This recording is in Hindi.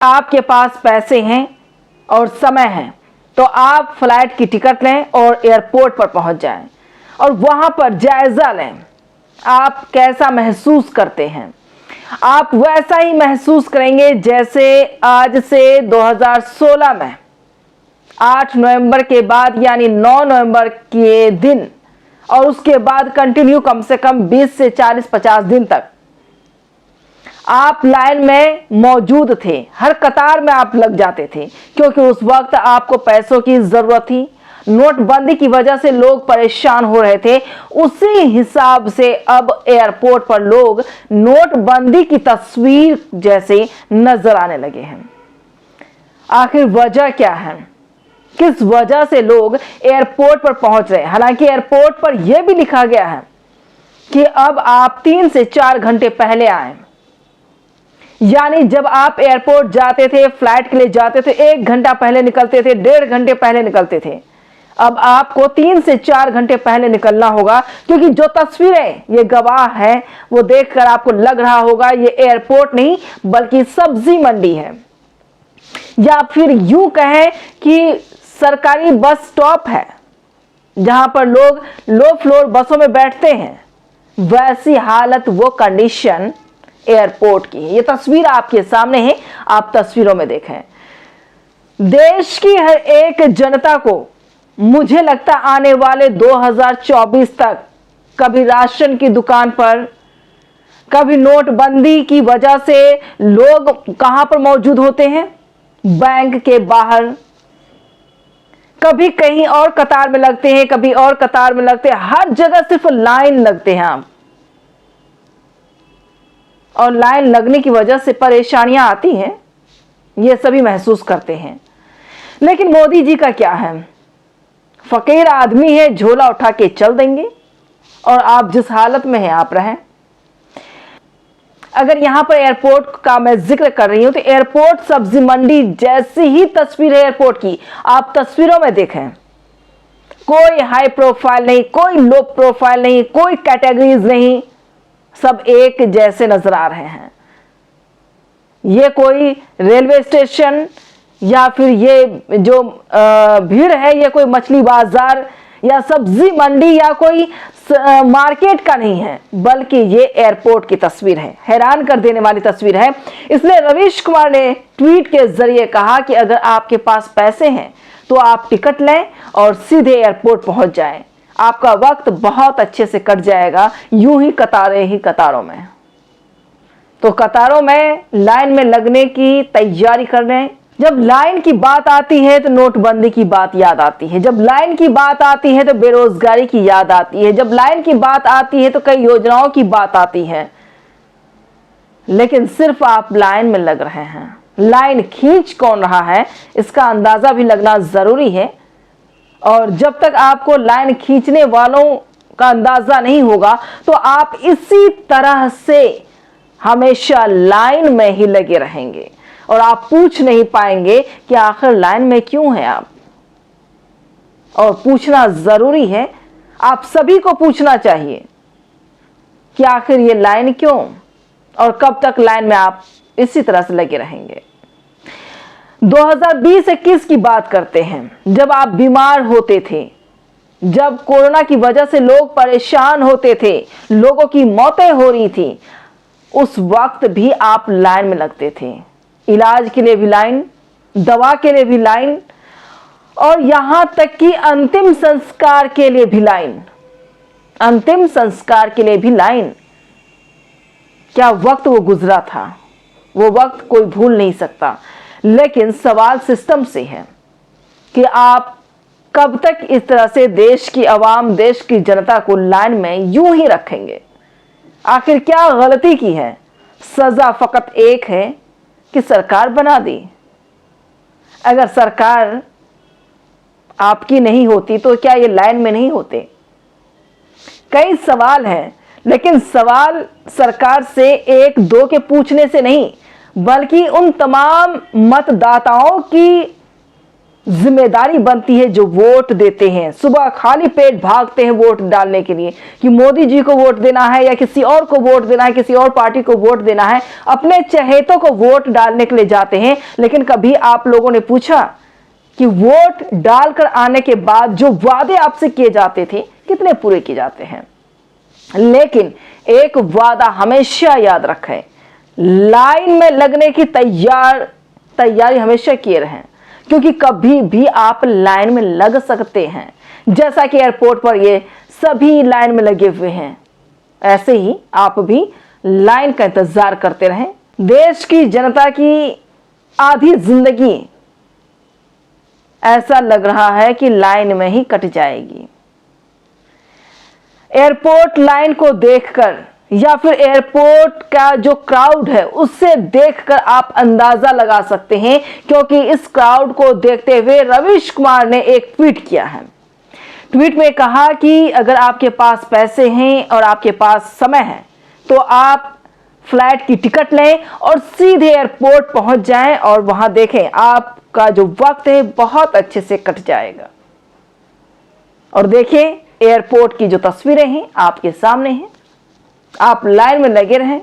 आपके पास पैसे हैं और समय है तो आप फ्लाइट की टिकट लें और एयरपोर्ट पर पहुंच जाएं और वहां पर जायजा लें आप कैसा महसूस करते हैं। आप वैसा ही महसूस करेंगे जैसे आज से 2016 में 8 नवंबर के बाद यानी 9 नवंबर के दिन और उसके बाद कंटिन्यू कम से कम 20 से 40-50 दिन तक आप लाइन में मौजूद थे, हर कतार में आप लग जाते थे क्योंकि उस वक्त आपको पैसों की जरूरत थी। नोटबंदी की वजह से लोग परेशान हो रहे थे, उसी हिसाब से अब एयरपोर्ट पर लोग नोटबंदी की तस्वीर जैसे नजर आने लगे हैं। आखिर वजह क्या है, किस वजह से लोग एयरपोर्ट पर पहुंच रहे हैं? हालांकि एयरपोर्ट पर यह भी लिखा गया है कि अब आप 3 से 4 घंटे पहले आए, यानी जब आप एयरपोर्ट जाते थे, फ्लाइट के लिए जाते थे, 1 घंटा पहले निकलते थे, 1.5 घंटे पहले निकलते थे। अब आपको 3 से 4 घंटे पहले निकलना होगा क्योंकि जो तस्वीरें ये गवाह है वो देखकर आपको लग रहा होगा ये एयरपोर्ट नहीं बल्कि सब्जी मंडी है, या फिर यूं कहें कि सरकारी बस स्टॉप है जहां पर लोग लो फ्लोर बसों में बैठते हैं। वैसी हालत, वो कंडीशन एयरपोर्ट की है। ये तस्वीर आपके सामने है, आप तस्वीरों में देखें। देश की हर एक जनता को मुझे लगता आने वाले 2024 तक कभी राशन की दुकान पर, कभी नोटबंदी की वजह से लोग कहां पर मौजूद होते हैं, बैंक के बाहर, कभी कहीं और कतार में लगते हैं, कभी और कतार में लगते हैं, हर जगह सिर्फ लाइन लगते हैं आप। और लाइन लगने की वजह से परेशानियां आती हैं, ये सभी महसूस करते हैं। लेकिन मोदी जी का क्या है, फकीर आदमी है, झोला उठा के चल देंगे और आप जिस हालत में हैं आप रहें। अगर यहां पर एयरपोर्ट का मैं जिक्र कर रही हूं तो एयरपोर्ट सब्जी मंडी जैसी ही तस्वीर है एयरपोर्ट की, आप तस्वीरों में देखें। कोई हाई प्रोफाइल नहीं, कोई लो प्रोफाइल नहीं, कोई कैटेगरीज नहीं, सब एक जैसे नजर आ रहे हैं। ये कोई रेलवे स्टेशन या फिर ये जो भीड़ है ये कोई मछली बाजार या सब्जी मंडी या कोई मार्केट का नहीं है, बल्कि ये एयरपोर्ट की तस्वीर है। हैरान कर देने वाली तस्वीर है। इसलिए रवीश कुमार ने ट्वीट के जरिए कहा कि अगर आपके पास पैसे हैं तो आप टिकट लें और सीधे एयरपोर्ट पहुंच जाएं। आपका वक्त बहुत अच्छे से कट जाएगा, यूं ही कतारें ही कतारों में। तो कतारों में लाइन में लगने की तैयारी कर रहे हैं। जब लाइन की बात आती है तो नोटबंदी की बात याद आती है, जब लाइन की बात आती है तो बेरोजगारी की याद आती है, जब लाइन की बात आती है तो कई योजनाओं की बात आती है। लेकिन सिर्फ आप लाइन में लग रहे हैं, लाइन खींच कौन रहा है इसका अंदाजा भी लगना जरूरी है। और जब तक आपको लाइन खींचने वालों का अंदाजा नहीं होगा तो आप इसी तरह से हमेशा लाइन में ही लगे रहेंगे और आप पूछ नहीं पाएंगे कि आखिर लाइन में क्यों हैं आप। और पूछना जरूरी है, आप सभी को पूछना चाहिए कि आखिर ये लाइन क्यों और कब तक लाइन में आप इसी तरह से लगे रहेंगे। 2020-21 की बात करते हैं, जब आप बीमार होते थे, जब कोरोना की वजह से लोग परेशान होते थे, लोगों की मौतें हो रही थी, उस वक्त भी आप लाइन में लगते थे। इलाज के लिए भी लाइन, दवा के लिए भी लाइन और यहां तक कि अंतिम संस्कार के लिए भी लाइन, अंतिम संस्कार के लिए भी लाइन। क्या वक्त वो गुजरा था, वो वक्त कोई भूल नहीं सकता। लेकिन सवाल सिस्टम से है कि आप कब तक इस तरह से देश की आवाम, देश की जनता को लाइन में यूं ही रखेंगे। आखिर क्या गलती की है? सजा फकत एक है कि सरकार बना दी। अगर सरकार आपकी नहीं होती तो क्या ये लाइन में नहीं होते? कई सवाल हैं, लेकिन सवाल सरकार से 1-2 के पूछने से नहीं बल्कि उन तमाम मतदाताओं की जिम्मेदारी बनती है जो वोट देते हैं, सुबह खाली पेट भागते हैं वोट डालने के लिए कि मोदी जी को वोट देना है या किसी और को वोट देना है, किसी और पार्टी को वोट देना है, अपने चहेतों को वोट डालने के लिए जाते हैं। लेकिन कभी आप लोगों ने पूछा कि वोट डालकर आने के बाद जो वादे आपसे किए जाते थे कितने पूरे किए जाते हैं? लेकिन एक वादा हमेशा याद रखें, लाइन में लगने की तैयारी हमेशा किए रहें, क्योंकि कभी भी आप लाइन में लग सकते हैं। जैसा कि एयरपोर्ट पर ये सभी लाइन में लगे हुए हैं, ऐसे ही आप भी लाइन का इंतजार करते रहें। देश की जनता की आधी जिंदगी ऐसा लग रहा है कि लाइन में ही कट जाएगी। एयरपोर्ट लाइन को देखकर या फिर एयरपोर्ट का जो क्राउड है उससे देखकर आप अंदाजा लगा सकते हैं, क्योंकि इस क्राउड को देखते हुए रवीश कुमार ने एक ट्वीट किया है। ट्वीट में कहा कि अगर आपके पास पैसे हैं और आपके पास समय है तो आप फ्लाइट की टिकट लें और सीधे एयरपोर्ट पहुंच जाएं और वहां देखें, आपका जो वक्त है बहुत अच्छे से कट जाएगा। और देखिए एयरपोर्ट की जो तस्वीरें हैं आपके सामने हैं, आप लाइन में लगे रहें,